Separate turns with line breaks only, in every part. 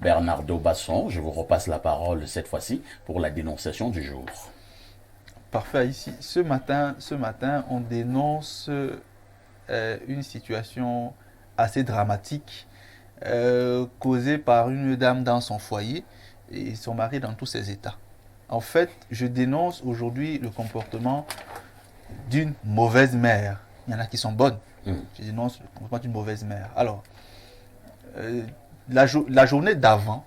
Bernardo Basson. Je vous repasse la parole cette fois-ci pour la dénonciation du jour.
Parfait, ici. Ce matin, on dénonce une situation assez dramatique causée par une dame dans son foyer et son mari dans tous ses états. En fait, je dénonce aujourd'hui le comportement d'une mauvaise mère. Il y en a qui sont bonnes. Je dénonce le comportement d'une mauvaise mère. Alors, la journée d'avant,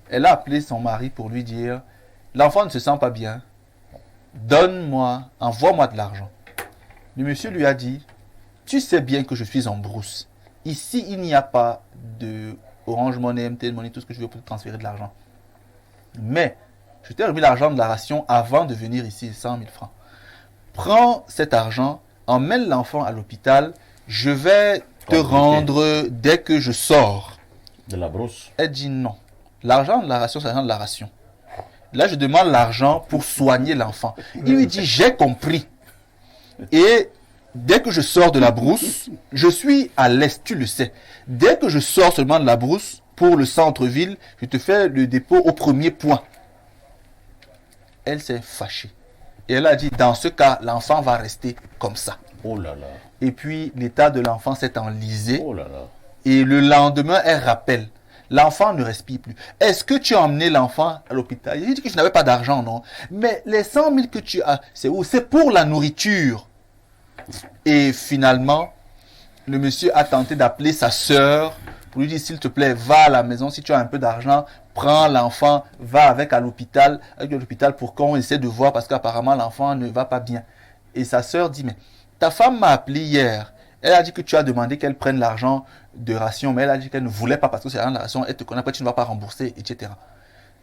elle a appelé son mari pour lui dire « L'enfant ne se sent pas bien. Donne-moi, envoie-moi de l'argent. » Le monsieur lui a dit « Tu sais bien que je suis en brousse. Ici, il n'y a pas de Orange Money, MTN Money, tout ce que je veux pour te transférer de l'argent. Mais, je t'ai remis l'argent de la ration avant de venir ici, 100 000 francs. Prends cet argent, emmène l'enfant à l'hôpital. Je vais te rendre dès que je sors. »
De la brousse.
Elle dit non. L'argent de la ration, c'est l'argent de la ration. Là, je demande l'argent pour soigner l'enfant. Il lui dit, j'ai compris. Et dès que je sors de la brousse, je suis à l'est, tu le sais. Dès que je sors seulement de la brousse, pour le centre-ville, je te fais le dépôt au premier point. Elle s'est fâchée. Et elle a dit, dans ce cas, l'enfant va rester comme ça.
Oh là là.
Et puis, l'état de l'enfant s'est enlisé.
Oh là là.
Et le lendemain, elle rappelle. L'enfant ne respire plus. Est-ce que tu as emmené l'enfant à l'hôpital? Il dit que je n'avais pas d'argent, non. Mais les 100 000 que tu as, c'est où? C'est pour la nourriture. Et finalement, le monsieur a tenté d'appeler sa sœur pour lui dire, s'il te plaît, va à la maison. Si tu as un peu d'argent, prends l'enfant, va avec à l'hôpital pour qu'on essaie de voir parce qu'apparemment l'enfant ne va pas bien. Et sa sœur dit, mais ta femme m'a appelé hier. Elle a dit que tu as demandé qu'elle prenne l'argent de ration, mais elle a dit qu'elle ne voulait pas parce que c'est l'argent de la ration, elle te connaît pas, tu ne vas pas rembourser, etc.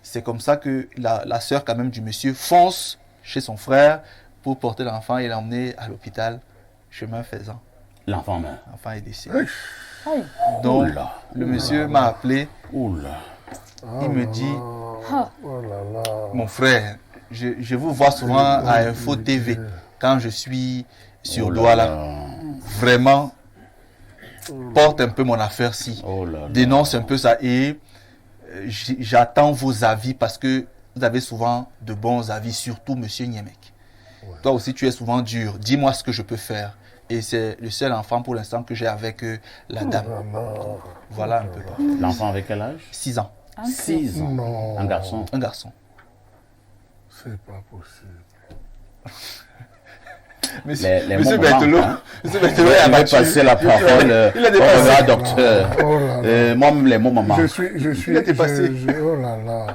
C'est comme ça que la sœur quand même du monsieur fonce chez son frère pour porter l'enfant et l'emmener à l'hôpital, chemin faisant.
L'enfant meurt.
L'enfant est décédé.
Aïe.
Donc,
Oula.
le monsieur m'a appelé,
Oula.
il me dit,
Ah.
Oh là là.
mon frère, je vous vois souvent à Info TV quand je suis sur
Oh là
Douala.
là.
Vraiment, porte un peu mon affaire-ci.
Oh là là.
Dénonce un peu ça et j'attends vos avis parce que vous avez souvent de bons avis, surtout Monsieur Niemek.
Ouais.
Toi aussi, tu es souvent dur. Dis-moi ce que je peux faire. Et c'est le seul enfant pour l'instant que j'ai avec la dame.
Oh là là.
Voilà un peu.
L'enfant avec quel âge?
6 ans.
6 ans.
Non.
Un garçon.
Un garçon.
C'est pas possible.
Les
Monsieur
mots
Berthelot,
manquent, hein.
Monsieur Berthelot
Je
a
vais
battu.
passer la parole
Il a
au
dépassé.
docteur.
Oh là là.
Moi, les mots me manquent.
Je suis,
Il a dépassé.
oh là là.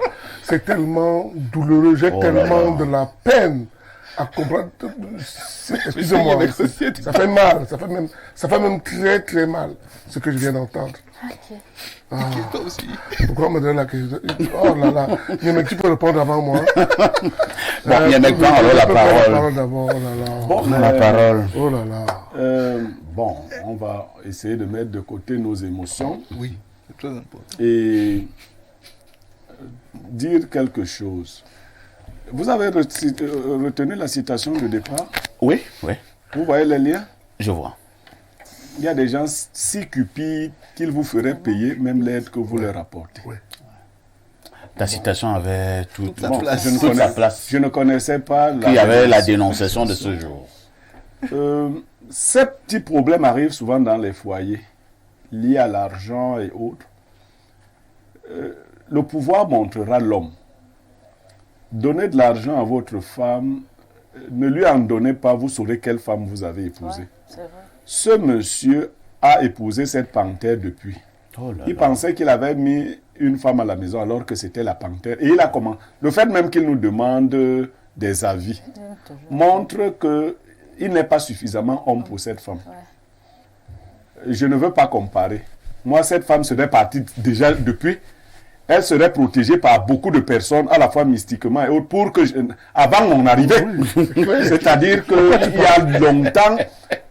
C'est tellement douloureux, j'ai
Oh là
tellement
là.
de la peine à comprendre. Excusez-moi, ça fait mal, ça fait même très très mal ce que je viens d'entendre.
Ok.
Toi aussi.
Pourquoi on me donne la question? Oh là là, mais tu peux répondre avant moi.
Bon, il y a maintenant alors la parole.
D'abord, oh là là.
Bon,
La parole.
Oh là là.
bon, on va essayer de mettre de côté nos émotions
Oui, c'est très important.
et dire quelque chose. Vous avez retenu la citation de départ?
Oui, oui,
Vous voyez les liens?
je vois.
Il y a des gens si cupides qu'ils vous feraient payer même l'aide que vous leur apportez.
Oui.
Ta citation avait toute
sa
bon,
place.
toute sa place.
Je ne connaissais pas
Il y avait la dénonciation de ce jour.
Ces petits problèmes arrivent souvent dans les foyers, liés à l'argent et autres. Le pouvoir montrera l'homme. Donnez de l'argent à votre femme, ne lui en donnez pas, vous saurez quelle femme vous avez épousée.
Ouais, c'est vrai.
Ce monsieur a épousé cette panthère depuis.
Oh là
Il
là.
pensait qu'il avait mis une femme à la maison alors que c'était la panthère. Et il a comment? Le fait même qu'il nous demande des avis montre qu'il n'est pas suffisamment homme pour cette femme. Je ne veux pas comparer. Moi, cette femme serait partie déjà depuis. Elle serait protégée par beaucoup de personnes, à la fois mystiquement et autres, pour que, avant mon arrivée, c'est-à-dire qu'il y a longtemps,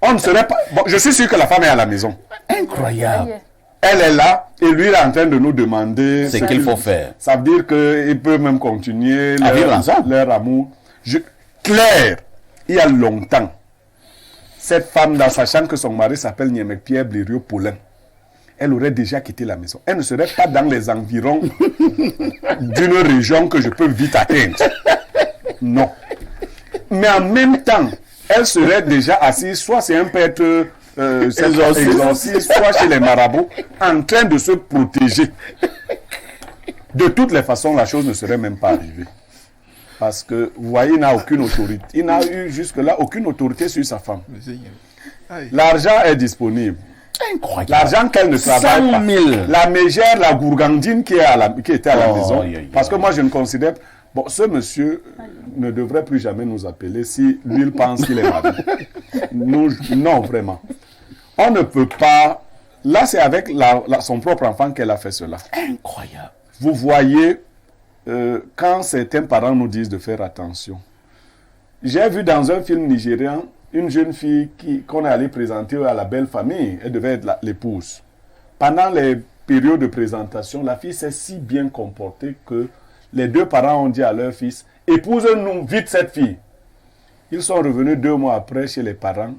on ne serait pas... Bon, je suis sûr que la femme est à la maison.
Incroyable.
Elle est là, et lui il est en train de nous demander
C'est ce qu'il faut faire.
Ça veut dire qu'ils peuvent même continuer
À vivre ensemble.
leur amour. Claire, il y a longtemps, cette femme, sachant que son mari s'appelle Niemek Pierre Blériot Paulin, elle aurait déjà quitté la maison. Elle ne serait pas dans les environs d'une région que je peux vite atteindre. Non. Mais en même temps, elle serait déjà assise, soit c'est un prêtre exorciste, soit chez les marabouts, en train de se protéger. De toutes les façons, la chose ne serait même pas arrivée. Parce que, vous voyez, il n'a aucune autorité. Il n'a eu jusque-là aucune autorité sur sa femme. L'argent est disponible.
Incroyable.
L'argent qu'elle ne travaille
100 000.
pas. La mégère, la gourgandine qui était à la maison. Parce que moi, je ne considère... Bon, ce monsieur ne devrait plus jamais nous appeler si lui, il pense qu'il est marié. Non, vraiment. On ne peut pas... Là, c'est avec son propre enfant qu'elle a fait cela.
Incroyable.
Vous voyez, quand certains parents nous disent de faire attention. J'ai vu dans un film nigérian une jeune fille qu'on est allé présenter à la belle famille. Elle devait être l'épouse. Pendant les périodes de présentation, la fille s'est si bien comportée que les deux parents ont dit à leur fils, épouse-nous vite cette fille. Ils sont revenus 2 mois après chez les parents.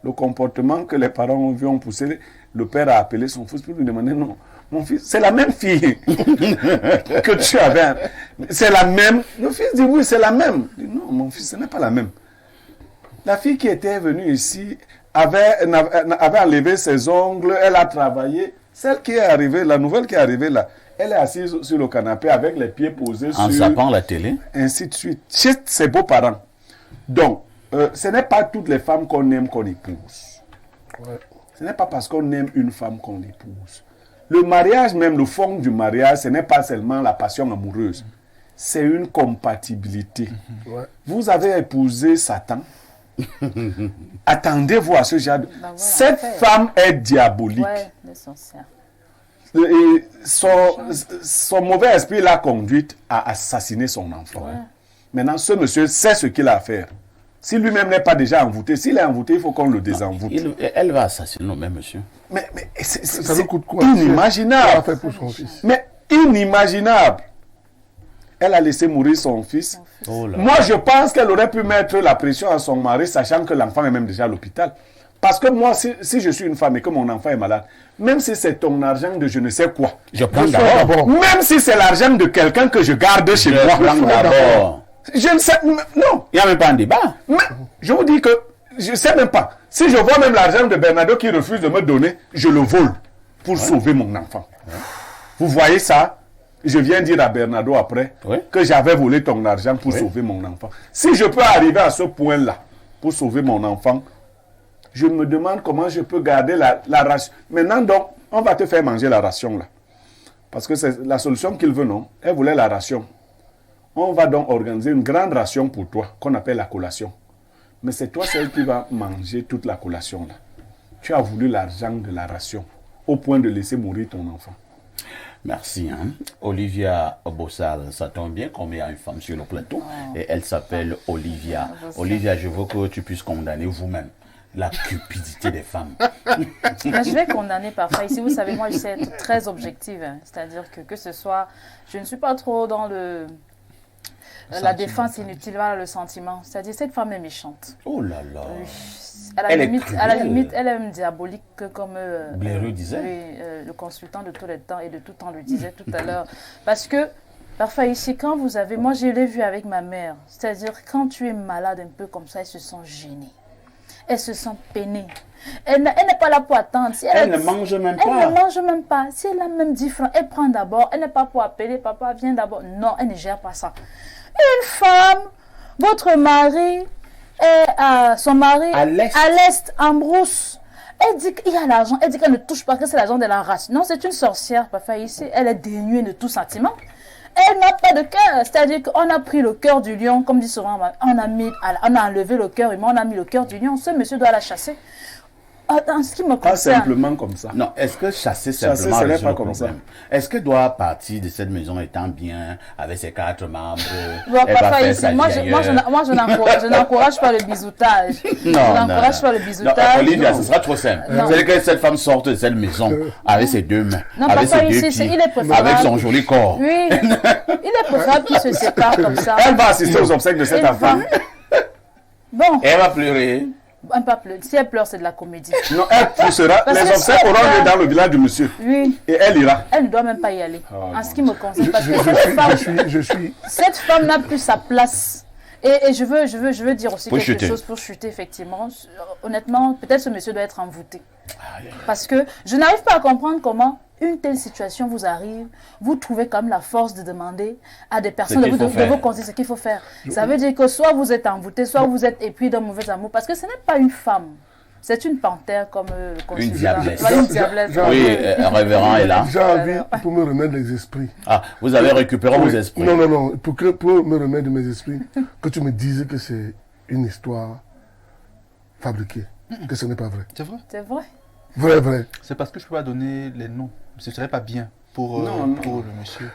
Le comportement que les parents ont vu ont poussé le père à appeler son fils pour lui demander, non, mon fils, c'est la même fille que tu avais. C'est la même. Le fils dit, oui, c'est la même. Il dit, non, mon fils, ce n'est pas la même. La fille qui était venue ici avait enlevé ses ongles, elle a travaillé. Celle qui est arrivée, la nouvelle qui est arrivée là, elle est assise sur le canapé avec les pieds posés
En zappant la télé.
ainsi de suite. Chez ses beaux-parents. Donc, ce n'est pas toutes les femmes qu'on aime qu'on épouse.
Ouais.
Ce n'est pas parce qu'on aime une femme qu'on épouse. Le mariage, même le fond du mariage, ce n'est pas seulement la passion amoureuse. C'est une compatibilité.
Ouais.
Vous avez épousé Satan. Attendez-vous à ce genre de...
voilà,
Cette
en fait.
femme est diabolique.
Ouais, les sorcières.
Et son mauvais esprit l'a conduite à assassiner son enfant.
Ouais.
Maintenant, ce monsieur sait ce qu'il a à faire. Si lui-même n'est pas déjà envoûté, s'il est envoûté, il faut qu'on le désenvoûte.
Elle va assassiner le même monsieur.
Mais
Ça lui coûte quoi?
inimaginable.
Elle a fait pour son fils.
Mais inimaginable. Elle a laissé mourir son fils.
Oh là.
Moi, je pense qu'elle aurait pu mettre la pression à son mari, sachant que l'enfant est même déjà à l'hôpital. Parce que moi, si je suis une femme et que mon enfant est malade, même si c'est ton argent de je ne sais quoi,
Je prends
Je
d'abord.
d'abord.
même si c'est l'argent de quelqu'un que je garde chez
Je
moi,
prends d'abord.
je ne sais... Non.
Il n'y a même pas un débat.
Mais je vous dis que je ne sais même pas. Si je vois même l'argent de Bernardo qui refuse de me donner, je le vole pour sauver mon enfant. Vous voyez ça? Je viens dire à Bernardo après que j'avais volé ton argent pour sauver mon enfant. Si je peux arriver à ce point-là pour sauver mon enfant, je me demande comment je peux garder la ration. Maintenant, donc, on va te faire manger la ration là. Parce que c'est la solution qu'il veut, non? Elle voulait la ration. On va donc organiser une grande ration pour toi, qu'on appelle la collation. Mais c'est toi celle qui va manger toute la collation là. Tu as voulu l'argent de la ration, au point de laisser mourir ton enfant.
Merci. Olivia Bossal, ça tombe bien qu'on met une femme sur le plateau. Et elle s'appelle Olivia. Olivia, je veux que tu puisses condamner vous-même la cupidité des femmes.
Mais je vais condamner parfois. Ici, vous savez, moi, je sais être très objective. C'est-à-dire que ce soit... Je ne suis pas trop dans la défense inutile, voilà, le sentiment. C'est-à-dire, cette femme est méchante.
Oh là là.
À la
Elle est
limite,
cruelle.
elle est même diabolique, comme
Blériot disait.
le consultant de tous les temps et de tout temps le disait tout à l'heure. Parce que, parfois ici, quand vous avez... Moi, je l'ai vu avec ma mère. C'est-à-dire, quand tu es malade un peu comme ça, elles se sont gênées. Elles se sont peinées. Elle n'est pas là pour attendre. Si
Elle ne mange même
Elle
pas.
ne mange même pas. Si elle a même 10 francs, elle prend d'abord. Elle n'est pas pour appeler, papa, viens d'abord. Non, elle ne gère pas ça. Une femme, votre mari, son mari,
À l'est.
en brousse. Elle dit qu'il y a l'argent. Elle dit qu'elle ne touche pas, que c'est l'argent de la race. Non, c'est une sorcière, papa, ici. Elle est dénuée de tout sentiment. Elle n'a pas de cœur. C'est-à-dire qu'on a pris le cœur du lion, comme dit souvent, on a enlevé le cœur humain, on a mis le cœur du lion. Ce monsieur doit la chasser. En ce qui me
Pas
concerne.
simplement comme ça.
Non, est-ce que chasser
Chasser,
simplement
ce n'est
résout
pas
le
comme ça.
problème? Est-ce qu'elle doit partir de cette maison étant bien, avec ses 4 membres?
Bon,
Elle va
papa,
faire
ici,
sa
moi,
vie
je n'encourage pas le bisoutage. Je n'encourage pas le bisoutage.
Non, Olivia, ce sera trop simple.
Non.
C'est que cette femme sorte de cette maison avec ses 2 mains,
Non,
avec
papa,
ses 2
ici,
pieds,
il est préférable.
avec son joli corps.
Oui, il est préférable qu'il se sépare comme ça.
Elle va assister aux obsèques de cet
Elle
enfant.
va. Bon,
Elle va pleurer.
Un pas pleurer. Si elle pleure, c'est de la comédie.
Non, elle poussera.
Parce
Les
que
obsèques
si elle
auront lieu
pleure-
dans le village du monsieur.
Oui.
Et elle ira.
Elle ne doit même pas y aller.
Oh,
en ce qui me concerne. Parce que
je suis
cette femme n'a plus sa place. Et je veux dire aussi
Pour
quelque
chuter.
chose pour chuter, effectivement. Honnêtement, peut-être ce monsieur doit être envoûté. Parce que je n'arrive pas à comprendre comment une telle situation vous arrive, vous trouvez comme la force de demander à des personnes
qu'il faut
de
faire.
vous conseiller ce qu'il faut faire. Ça veut dire que soit vous êtes envoûté, soit vous êtes épris d'un mauvais amour. Parce que ce n'est pas une femme. C'est une panthère comme le considère.
diablesse.
Ouais, une diablesse.
Oui, révérend est là.
j'ai envie pour me remettre les esprits.
Ah, vous avez récupéré vos esprits.
Non, non, non. Pour me remettre de mes esprits, que tu me dises que c'est une histoire fabriquée, que ce n'est pas vrai.
C'est vrai.
C'est vrai.
Vrai, vrai.
C'est parce que je ne peux pas donner les noms. Ce ne serait pas bien pour,
Non.
pour le monsieur.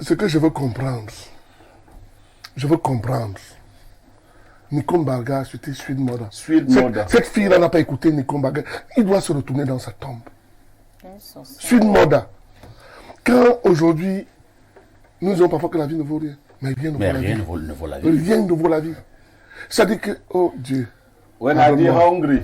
Ce que je veux comprendre, Nikombarga, c'était Sweet Mother.
Sweet Mother.
Cette fille-là n'a pas écouté Nikombarga. Il doit se retourner dans sa tombe.
Une sorcière.
Sweet Mother. Quand aujourd'hui, nous disons parfois que la vie ne vaut rien. Mais rien ne vaut
Mais
la
rien
vie.
ne vaut la vie.
Rien ne vaut la vie. Ça dit que, oh Dieu.
When I be hungry.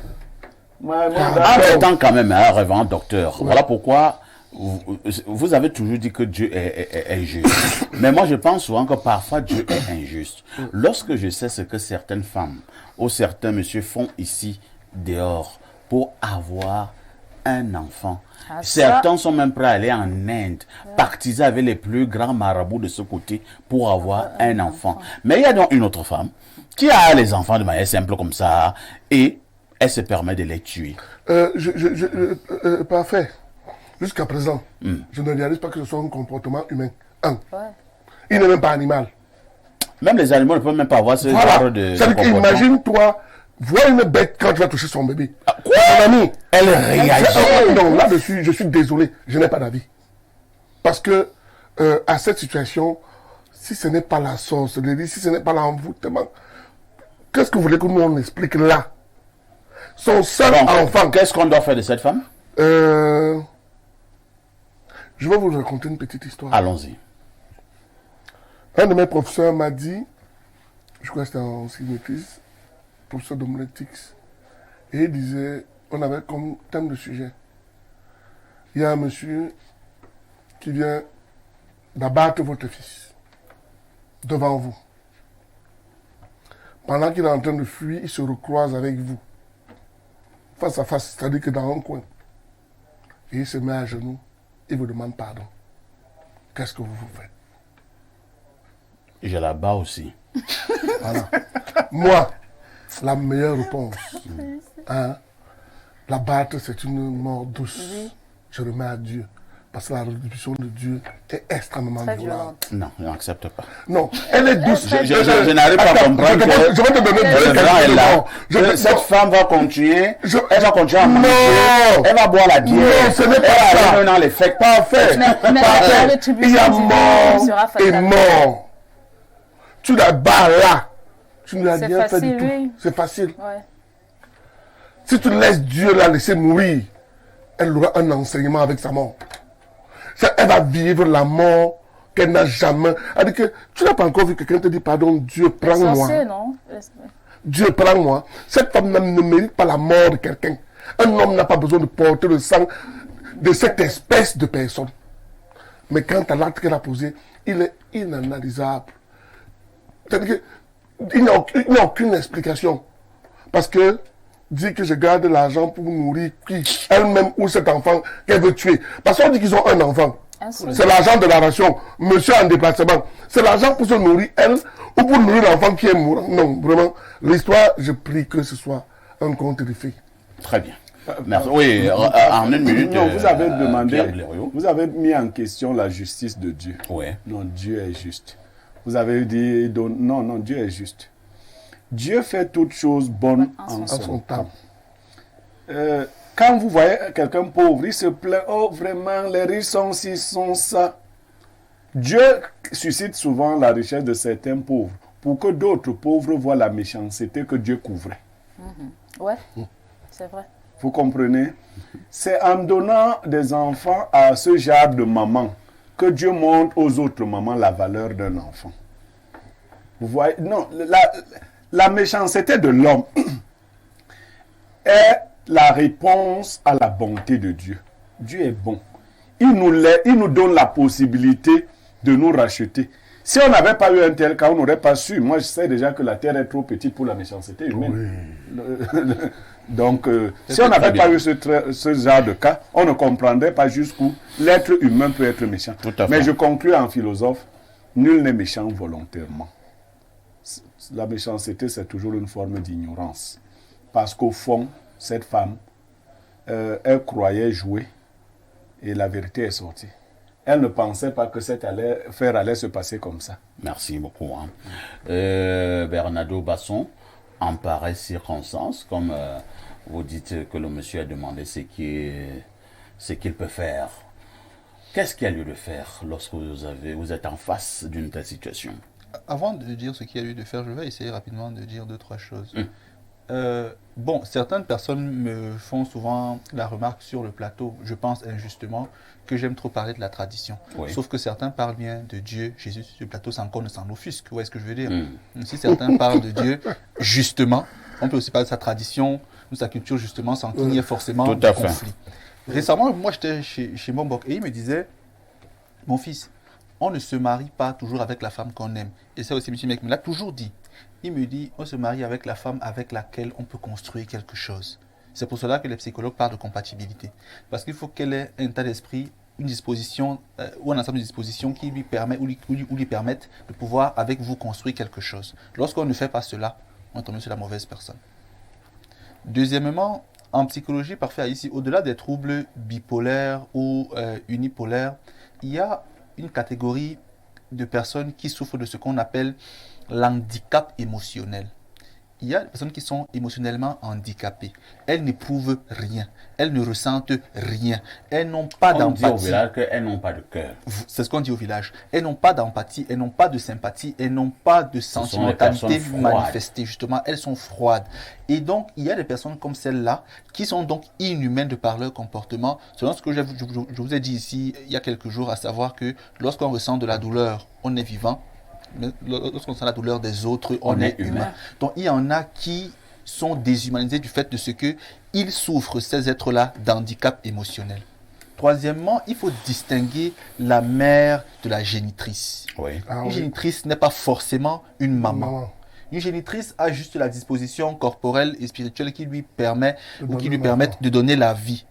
My mother.
En temps quand même, hein, révérend docteur, voilà pourquoi vous avez toujours dit que Dieu est juste. Mais moi, je pense souvent que parfois Dieu est injuste. Lorsque je sais ce que certaines femmes ou certains messieurs font ici, dehors, pour avoir un enfant.
Ah,
Certains sont même prêts à aller en Inde, pactiser avec les plus grands marabouts de ce côté pour avoir un enfant. Mais il y a donc une autre femme qui a les enfants de manière simple comme ça et elle se permet de les tuer.
Parfait. Jusqu'à présent, je ne réalise pas que ce soit un comportement humain. Un.
Ouais.
Il n'est même pas animal.
Même les animaux ne peuvent même pas avoir ce genre
Voilà.
de
C'est-à-dire
comportement.
qu'imagine-toi, voir une bête quand tu vas toucher son bébé.
Quoi?
Mon ami,
Elle réagit.
non, là-dessus, je suis désolé, je n'ai pas d'avis. Parce que, à cette situation, si ce n'est pas la sorcellerie, si ce n'est pas l'envoûtement, qu'est-ce que vous voulez que nous on explique là? Son seul
Donc,
enfant.
qu'est-ce qu'on doit faire de cette femme?
Je vais vous raconter une petite histoire.
Allons-y.
Un de mes professeurs m'a dit, je crois que c'était en cinétisme, professeur d'homélétics, et il disait, on avait comme thème de sujet, il y a un monsieur qui vient d'abattre votre fils devant vous. Pendant qu'il est en train de fuir, il se recroise avec vous, face à face, c'est-à-dire que dans un coin. Et il se met à genoux, il vous demande pardon. Qu'est-ce que vous faites?
Je la bats aussi.
Voilà. Moi, la meilleure réponse, hein, la battre, c'est une mort douce. Je remets à Dieu. Parce que la rétribution de Dieu est extrêmement
Très
violente.
violente.
Non, je n'accepte pas.
Non, elle est douce.
Je n'arrive pas à
Attends,
comprendre que
je vais te donner
le
deux
grand est là.
je
Cette femme va continuer. Elle va continuer à
Non.
manger. Elle va boire la bière.
Non, ce n'est pas
Elle va
ça.
aller dans les fêtes. Parfait.
Mais la
Parfait.
rétribution
Il y a
divine
mort
sera
et
fatale.
mort. Tu la bats là. Tu ne l'as
C'est
rien fait du
facile,
tout.
oui.
C'est facile.
Ouais.
Si tu laisses Dieu la laisser mourir, elle aura un enseignement avec sa mort. Elle va vivre la mort qu'elle n'a jamais. Elle dit que tu n'as pas encore vu quelqu'un te dire pardon, Dieu, prends-moi.
Sorcier, non?
Dieu, prends-moi. Cette femme ne mérite pas la mort de quelqu'un. Un homme n'a pas besoin de porter le sang de cette espèce de personne. Mais quant à l'acte qu'elle a posé, il est inanalysable. C'est-à-dire qu'il n'y a aucune explication. Parce que dit que je garde l'argent pour nourrir qui? Elle-même ou cet enfant qu'elle veut tuer. Parce qu'on dit qu'ils ont un enfant. C'est l'argent de la ration. Monsieur en déplacement. C'est l'argent pour se nourrir elle ou pour nourrir l'enfant qui est mourant. Non, vraiment. L'histoire, je prie que ce soit un conte de fées.
Très bien. Merci. Oui, en une minute.
Non, vous avez demandé,
Pierre Blériot.
vous avez mis en question la justice de Dieu.
Oui.
Non, Dieu est juste. Vous avez dit, non, non, Dieu est juste. Dieu fait toutes choses bonnes en son temps. Quand vous voyez quelqu'un pauvre, il se plaint, oh vraiment, les riches sont ci, sont ça. Dieu suscite souvent la richesse de certains pauvres pour que d'autres pauvres voient la méchanceté que Dieu couvrait.
Ouais, c'est vrai.
Vous comprenez? C'est en donnant des enfants à ce genre de maman que Dieu montre aux autres mamans la valeur d'un enfant. Vous voyez? Non, la méchanceté de l'homme, est la réponse à la bonté de Dieu. Dieu est bon. Il nous donne la possibilité de nous racheter. Si on n'avait pas eu un tel cas, on n'aurait pas su. Moi, je sais déjà que la terre est trop petite pour la méchanceté humaine. Donc, si on n'avait pas eu ce genre de cas, on ne comprendrait pas jusqu'où l'être humain peut être méchant. Mais je conclue en philosophe, nul n'est méchant volontairement. La méchanceté, c'est toujours une forme d'ignorance. Parce qu'au fond, cette femme, elle croyait jouer et la vérité est sortie. Elle ne pensait pas que cette affaire allait se passer comme ça.
Merci beaucoup. Bernardo Basson, en pareille circonstance, comme vous dites que le monsieur a demandé ce qu'il peut faire, qu'est-ce qu'il y a lieu de faire lorsque vous êtes en face d'une telle situation?
Avant de dire ce qu'il y a lieu de faire, je vais essayer rapidement de dire 2-3 choses. Bon, certaines personnes me font souvent la remarque sur le plateau, je pense injustement, que j'aime trop parler de la tradition. Oui. Sauf que certains parlent bien de Dieu, Jésus sur le plateau, sans qu'on ne s'en offusque. Vous voyez ce que je veux dire? Si certains parlent de Dieu, justement, on peut aussi parler de sa tradition, de sa culture, justement, sans qu'il y ait forcément de conflit. Récemment, moi, j'étais chez Mombok et il me disait, mon fils, on ne se marie pas toujours avec la femme qu'on aime. Et ça aussi, M. Mek me l'a toujours dit. Il me dit, on se marie avec la femme avec laquelle on peut construire quelque chose. C'est pour cela que les psychologues parlent de compatibilité. Parce qu'il faut qu'elle ait un état d'esprit, une disposition ou un ensemble de dispositions qui lui permet ou lui permettent de pouvoir avec vous construire quelque chose. Lorsqu'on ne fait pas cela, on tombe sur la mauvaise personne. Deuxièmement, en psychologie, parfait ici, au-delà des troubles bipolaires ou unipolaires, il y a une catégorie de personnes qui souffrent de ce qu'on appelle l'handicap émotionnel. Il y a des personnes qui sont émotionnellement handicapées. Elles n'éprouvent rien. Elles ne ressentent rien. Elles n'ont pas d'empathie.
On dit au village qu'elles n'ont pas de cœur.
C'est ce qu'on dit au village. Elles n'ont pas d'empathie, elles n'ont pas de sympathie, elles n'ont pas de sentimentalité manifestée. Justement, elles sont froides. Et donc, il y a des personnes comme celles-là qui sont donc inhumaines de par leur comportement. Selon ce que je vous ai dit ici il y a quelques jours, à savoir que lorsqu'on ressent de la douleur, on est vivant. Mais lorsqu'on sent la douleur des autres, on est humain. Donc il y en a qui sont déshumanisés du fait de ce qu'ils souffrent, ces êtres-là, d'handicap émotionnel. Troisièmement, il faut distinguer la mère de la génitrice.
Oui.
Une génitrice n'est pas forcément une maman. Une génitrice a juste la disposition corporelle et spirituelle qui lui permet ou qui lui permettent de donner la vie.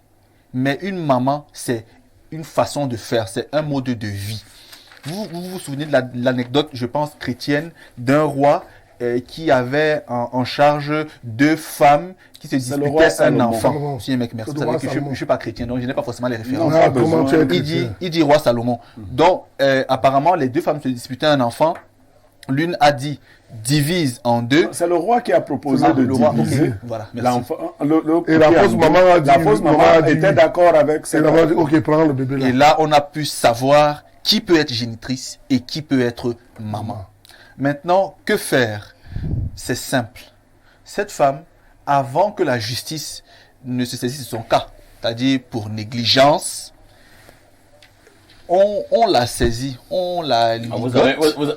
Mais une maman, c'est une façon de faire, c'est un mode de vie. Vous souvenez de l'anecdote, je pense, chrétienne, d'un roi qui avait en charge 2 femmes qui se disputaient un enfant. Monsieur Mek, merci. Vous savez que je ne suis pas chrétien, donc je n'ai pas forcément les références. Il dit roi Salomon. Donc, apparemment, les 2 femmes se disputaient un enfant. L'une a dit divise en 2.
C'est le roi qui a proposé de diviser.
Okay. Voilà, merci.
Et la fausse maman était d'accord avec ça.
Elle a dit, ok, prends le bébé là.
Et là, on a pu savoir qui peut être génitrice et qui peut être maman. Maintenant, que faire? C'est simple. Cette femme, avant que la justice ne se saisisse de son cas, c'est-à-dire pour négligence, on la saisit, on la ligote.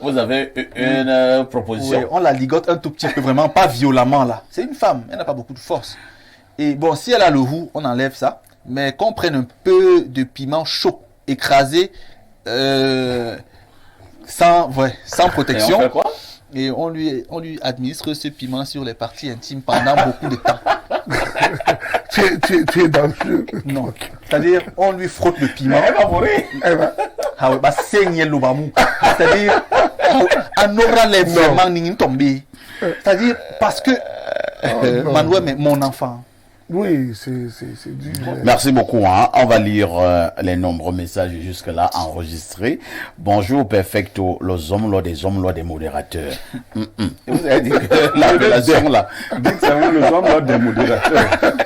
Vous avez une proposition?
Oui, on la ligote un tout petit peu, vraiment pas violemment là. C'est une femme, elle n'a pas beaucoup de force. Et bon, si elle a le roux, on enlève ça, mais qu'on prenne un peu de piment chaud, écrasé, sans protection.
Et on fait quoi?
Et on lui administre ce piment sur les parties intimes pendant beaucoup de temps.
Tu es dangereux.
Non. C'est-à-dire, on lui frotte le piment.
Elle va mourir.
Ah ouais, bah saigner le bamou. C'est-à-dire, on aura les vraiment n'y tomber. C'est-à-dire, parce que, Manuel, mais mon enfant.
Oui, c'est du...
Merci beaucoup. On va lire les nombreux messages jusque-là enregistrés. Bonjour, perfecto, les hommes, des hommes, des modérateurs. Vous avez dit que la relation là.
Dites que c'est les hommes, des modérateurs.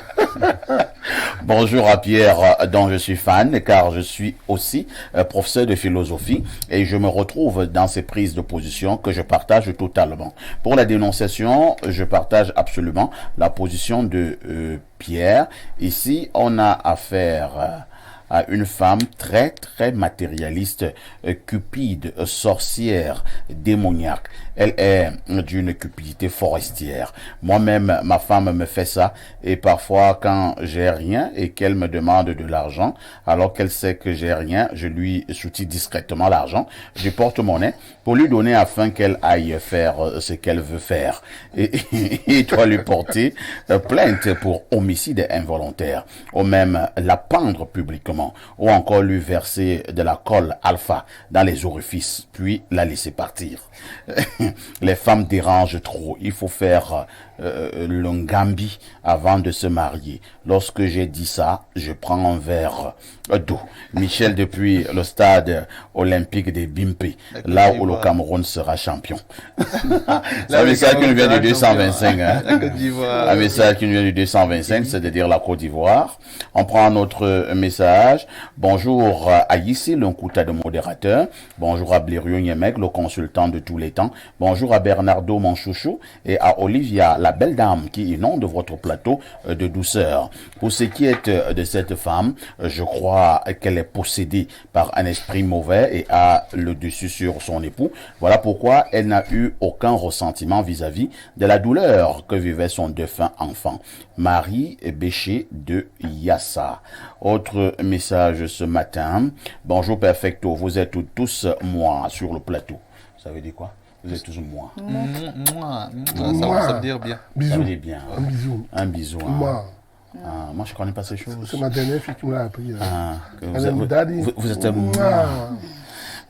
Bonjour à Pierre, dont je suis fan, car je suis aussi professeur de philosophie et je me retrouve dans ces prises de position que je partage totalement. Pour la dénonciation, je partage absolument la position de Pierre. Ici, on a affaire à une femme très très matérialiste, cupide, sorcière, démoniaque. Elle est d'une cupidité forestière. Moi-même, ma femme me fait ça et parfois quand j'ai rien et qu'elle me demande de l'argent, alors qu'elle sait que j'ai rien, je lui soutille discrètement l'argent, je porte mon nez pour lui donner afin qu'elle aille faire ce qu'elle veut faire et doit lui porter plainte pour homicide involontaire ou même la pendre publiquement ou encore lui verser de la colle alpha dans les orifices puis la laisser partir. Les femmes dérangent trop. Il faut faire l'ongambi avant de se marier. Lorsque j'ai dit ça, je prends un verre d'eau. Michel depuis le stade olympique des Bimpe, là où le Cameroun sera champion. C'est un message qui nous vient du 225. Hein? Un message qui nous vient du 225, c'est-à-dire la Côte d'Ivoire. On prend un autre message. Bonjour à Yissi, l'Unkouta de modérateur. Bonjour à Blériot Niemek, le consultant de tous les temps. Bonjour à Bernardo, mon chouchou, et à Olivia, la belle dame qui inonde votre plateau de douceur. Pour ce qui est de cette femme, je crois qu'elle est possédée par un esprit mauvais et a le dessus sur son époux. Voilà pourquoi elle n'a eu aucun ressentiment vis-à-vis de la douleur que vivait son défunt enfant. Marie Béché de Yassa. Autre message ce matin. Bonjour Perfecto, vous êtes tous moi sur le plateau. Ça veut dire quoi? Vous êtes tous moi.
Ça veut dire bien.
Ça
Bisous.
veut dire bien.
Un bisou.
Un bisou. Hein.
Moi.
Ah, moi, je connais pas ces choses.
C'est ma dernière fille qui me l'a appris. Là.
Ah, que
Elle aime daddy.
vous êtes moi.
Moi.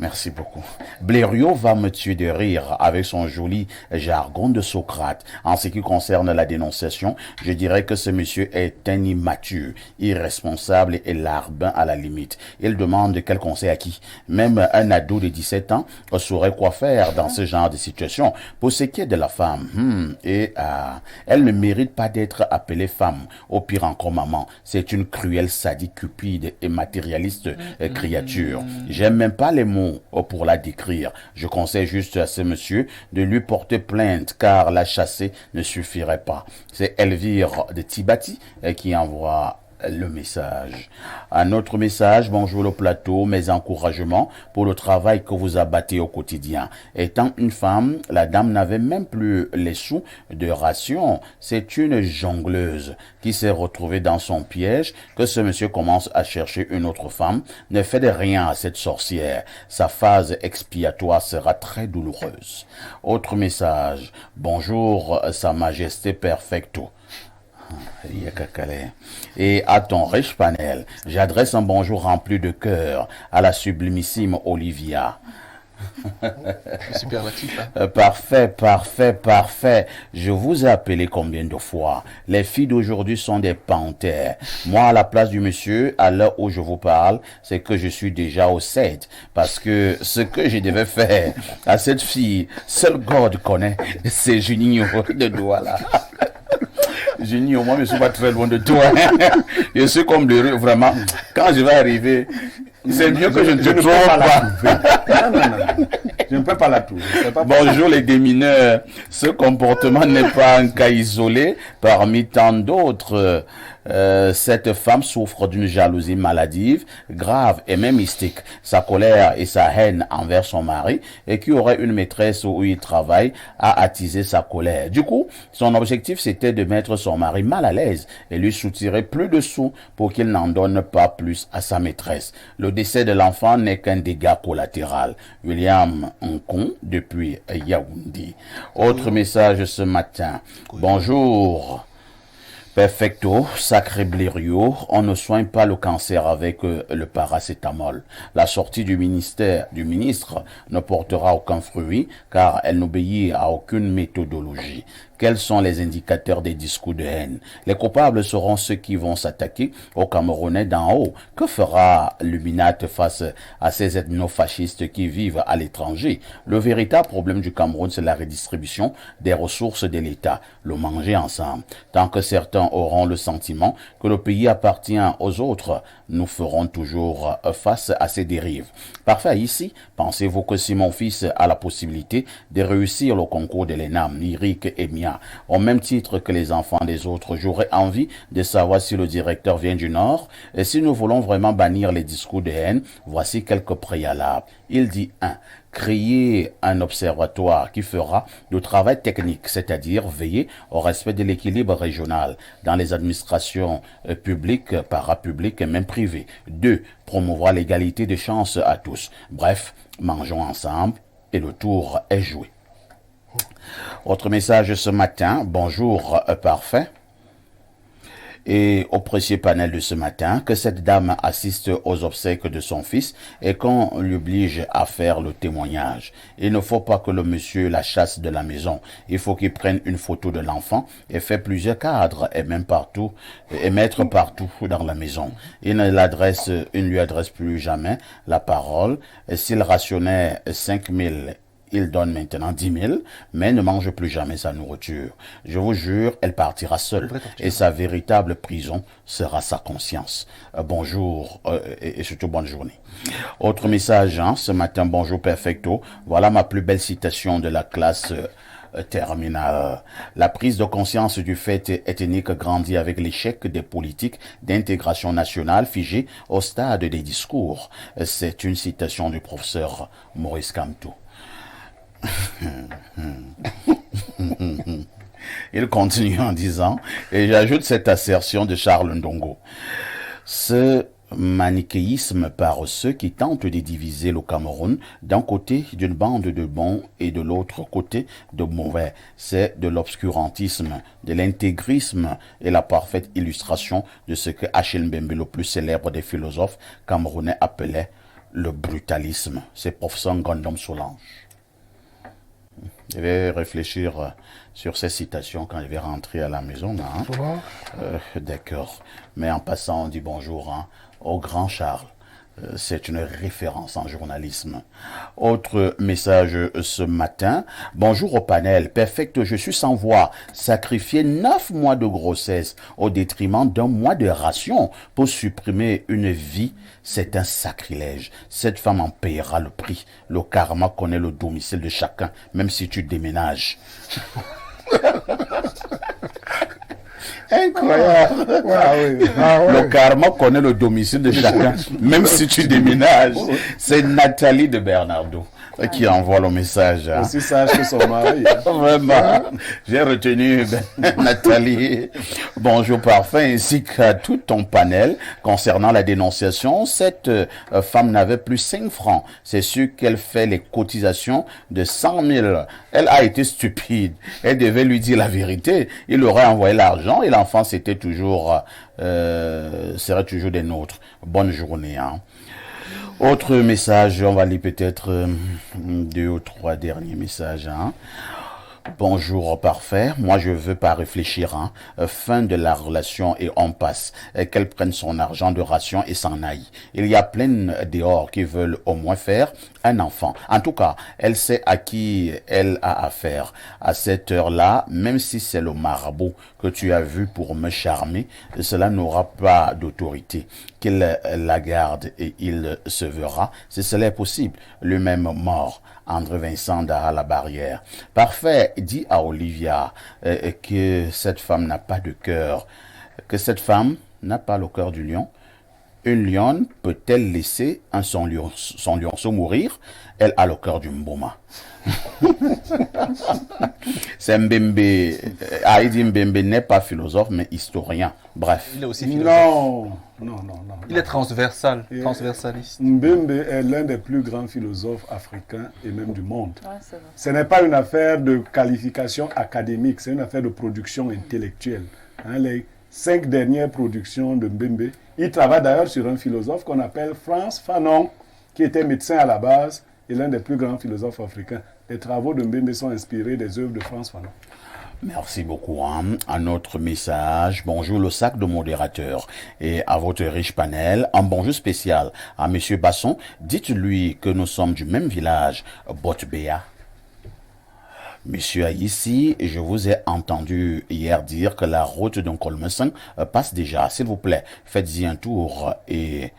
Merci beaucoup. Blériot va me tuer de rire avec son joli jargon de Socrate. En ce qui concerne la dénonciation, je dirais que ce monsieur est un immature, irresponsable et larbin à la limite. Il demande quel conseil à qui. Même un ado de 17 ans saurait quoi faire dans ce genre de situation. Pour ce qui est de la femme, elle ne mérite pas d'être appelée femme. Au pire encore maman. C'est une cruelle, sadique, cupide et matérialiste créature. J'aime même pas les mots pour la décrire. Je conseille juste à ce monsieur de lui porter plainte car la chasser ne suffirait pas. C'est Elvire de Tibati qui envoie le message. Un autre message, bonjour le plateau, mes encouragements pour le travail que vous abattez au quotidien. Étant une femme, la dame n'avait même plus les sous de ration. C'est une jongleuse qui s'est retrouvée dans son piège que ce monsieur commence à chercher une autre femme. Ne fait de rien à cette sorcière. Sa phase expiatoire sera très douloureuse. Autre message, bonjour Sa Majesté Perfecto. Et à ton riche panel, j'adresse un bonjour rempli de cœur à la sublimissime Olivia.
Superlatif, hein?
Parfait. Je vous ai appelé combien de fois? Les filles d'aujourd'hui sont des panthères. Moi, à la place du monsieur, à l'heure où je vous parle, c'est que je suis déjà au 7. Parce que ce que je devais faire à cette fille, seul God connaît, c'est Juninho de Douala. Junior, moi, je ne suis pas très loin de toi. Je suis comme le vraiment. Quand je vais arriver, c'est mieux que je ne te trompe pas.
Non. Je ne peux pas la trouver.
Bonjour les démineurs. Ce comportement n'est pas un cas isolé parmi tant d'autres. Cette femme souffre d'une jalousie maladive, grave et même mystique. Sa colère et sa haine envers son mari, et qui aurait une maîtresse où il travaille, a attisé sa colère. Du coup, son objectif c'était de mettre son mari mal à l'aise et lui soutirer plus de sous pour qu'il n'en donne pas plus à sa maîtresse. Le décès de l'enfant n'est qu'un dégât collatéral. William Nkon depuis Yaoundé. Autre message ce matin. Bonjour. Perfecto, sacré Blériot, on ne soigne pas le cancer avec le paracétamol. La sortie du ministre ne portera aucun fruit car elle n'obéit à aucune méthodologie. Quels sont les indicateurs des discours de haine? Les coupables seront ceux qui vont s'attaquer aux Camerounais d'en haut. Que fera l'Uminat face à ces ethnofascistes qui vivent à l'étranger? Le véritable problème du Cameroun, c'est la redistribution des ressources de l'État, le manger ensemble. Tant que certains auront le sentiment que le pays appartient aux autres, nous ferons toujours face à ces dérives. Parfait, ici, pensez-vous que si mon fils a la possibilité de réussir le concours de l'ENAM, lyrique et Kenya. Au même titre que les enfants des autres, j'aurais envie de savoir si le directeur vient du Nord. Et si nous voulons vraiment bannir les discours de haine, voici quelques préalables. Il dit 1. Créer un observatoire qui fera le travail technique, c'est-à-dire veiller au respect de l'équilibre régional dans les administrations publiques, parapubliques et même privées. 2. Promouvoir l'égalité des chances à tous. Bref, mangeons ensemble et le tour est joué. Autre message ce matin, bonjour parfait. Et au précieux panel de ce matin, que cette dame assiste aux obsèques de son fils et qu'on l'oblige à faire le témoignage. Il ne faut pas que le monsieur la chasse de la maison. Il faut qu'il prenne une photo de l'enfant et fait plusieurs cadres et même partout, et mettre partout dans la maison. Il ne lui adresse plus jamais la parole. S'il rationnait 5000, il donne maintenant 10 000, mais ne mange plus jamais sa nourriture. Je vous jure, elle partira seule. Et sa véritable prison sera sa conscience. Bonjour et surtout bonne journée. Autre message, ce matin, bonjour perfecto. Voilà ma plus belle citation de la classe terminale. La prise de conscience du fait ethnique grandit avec l'échec des politiques d'intégration nationale figées au stade des discours. C'est une citation du professeur Maurice Kamto. Il continue en disant, et j'ajoute cette assertion de Charles Ndongo, ce manichéisme par ceux qui tentent de diviser le Cameroun d'un côté d'une bande de bons et de l'autre côté de mauvais, c'est de l'obscurantisme, de l'intégrisme et la parfaite illustration de ce que Achille Mbembe, le plus célèbre des philosophes camerounais, appelait le brutalisme. C'est professeur Ngondom Solange. Je vais réfléchir sur ces citations quand je vais rentrer à la maison. D'accord. Mais en passant, on dit bonjour au grand Charles. C'est une référence en journalisme. Autre message ce matin. Bonjour au panel. Perfect, je suis sans voix. Sacrifier 9 mois de grossesse au détriment d'un mois de ration pour supprimer une vie, c'est un sacrilège. Cette femme en paiera le prix. Le karma connaît le domicile de chacun, même si tu déménages. Incroyable. Le karma connaît le domicile de chacun, même si tu déménages. C'est Nathalie de Bernardo qui envoie le message.
Aussi sage que son mari.
Vraiment. J'ai retenu Nathalie. Bonjour parfait, ainsi qu'à tout ton panel concernant la dénonciation. Cette femme n'avait plus 5 francs. C'est sûr qu'elle fait les cotisations de 100 000. Elle a été stupide. Elle devait lui dire la vérité. Il aurait envoyé l'argent et l'enfant serait toujours des nôtres. Bonne journée. Autre message, on va lire peut-être 2 ou 3 derniers messages. Bonjour parfait, moi je veux pas réfléchir, fin de la relation et on passe, qu'elle prenne son argent de ration et s'en aille. Il y a plein dehors qui veulent au moins faire un enfant. En tout cas, elle sait à qui elle a affaire. À cette heure-là, même si c'est le marabout que tu as vu pour me charmer, cela n'aura pas d'autorité. Qu'il la garde et il se verra, si cela est possible, lui-même mort. André Vincent d'Ara la Barrière. Parfait, dit à Olivia que cette femme n'a pas de cœur, que cette femme n'a pas le cœur du lion. Une lionne peut-elle laisser son lionceau mourir? Elle a le cœur du mboma. C'est Mbembe. Heidi Mbembe n'est pas philosophe, mais historien. Bref.
Il est aussi philosophe.
Non.
Il est transversal, transversaliste.
Mbembe est l'un des plus grands philosophes africains et même du monde.
Ouais, c'est vrai.
Ce n'est pas une affaire de qualification académique, c'est une affaire de production intellectuelle. Les 5 dernières productions de Mbembe, il travaille d'ailleurs sur un philosophe qu'on appelle Frantz Fanon, qui était médecin à la base et l'un des plus grands philosophes africains. Les travaux de Mbembe sont inspirés des œuvres de Frantz Fanon.
Merci beaucoup. Un autre message. Bonjour le sac de modérateur et à votre riche panel. Un bonjour spécial à Monsieur Basson. Dites-lui que nous sommes du même village, Botbea. Monsieur ici, je vous ai entendu hier dire que la route de Colmesin passe déjà. S'il vous plaît, faites-y un tour et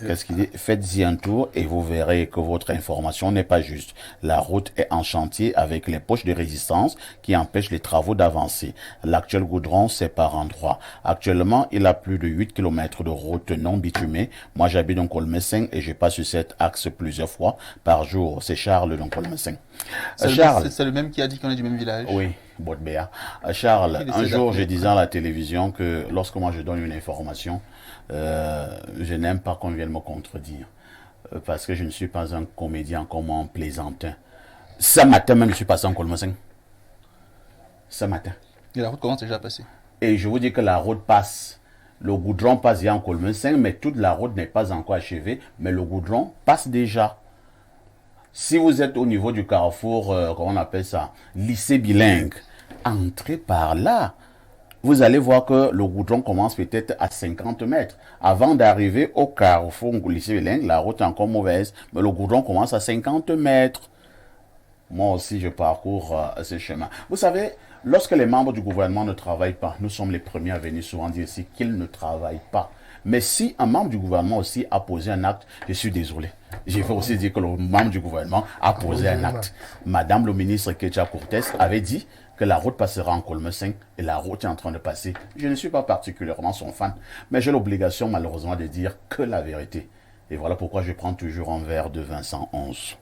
Qu'est-ce qu'il dit? Faites-y un tour et vous verrez que votre information n'est pas juste. La route est en chantier avec les poches de résistance qui empêchent les travaux d'avancer. L'actuel goudron, c'est par endroits. Actuellement, il a plus de 8 km de route non bitumée. Moi, j'habite dans Colmessin et je passe sur cet axe plusieurs fois par jour. C'est Charles dans Colmessin. Charles.
C'est le même qui a dit qu'on est du même village.
Oui, Botbéa. Charles,
Il
un
essaie
jour,
d'appeler.
je disais à la télévision que lorsque moi je donne une information, je n'aime pas qu'on vienne me contredire. Parce que je ne suis pas un comédien comme un plaisantin. Ce matin même, je suis passé en Colmessin. Ce matin.
Et la route commence déjà à passer.
Et je vous dis que la route passe. Le goudron passe déjà en Colmessin, mais toute la route n'est pas encore achevée. Mais le goudron passe déjà. Si vous êtes au niveau du carrefour, comment on appelle ça, lycée bilingue, entrez par là. Vous allez voir que le goudron commence peut-être à 50 mètres. Avant d'arriver au carrefour au lycée bilingue, la route est encore mauvaise, mais le goudron commence à 50 mètres. Moi aussi, je parcours ce chemin. Vous savez, lorsque les membres du gouvernement ne travaillent pas, nous sommes les premiers à venir souvent dire ici qu'ils ne travaillent pas. Mais si un membre du gouvernement aussi a posé un acte, je suis désolé. Je vais aussi dire que le membre du gouvernement a posé un acte. Madame le ministre Ketia Cortez avait dit que la route passera en Colmessin et la route est en train de passer. Je ne suis pas particulièrement son fan, mais j'ai l'obligation malheureusement de dire que la vérité. Et voilà pourquoi je prends toujours un verre de vin 111.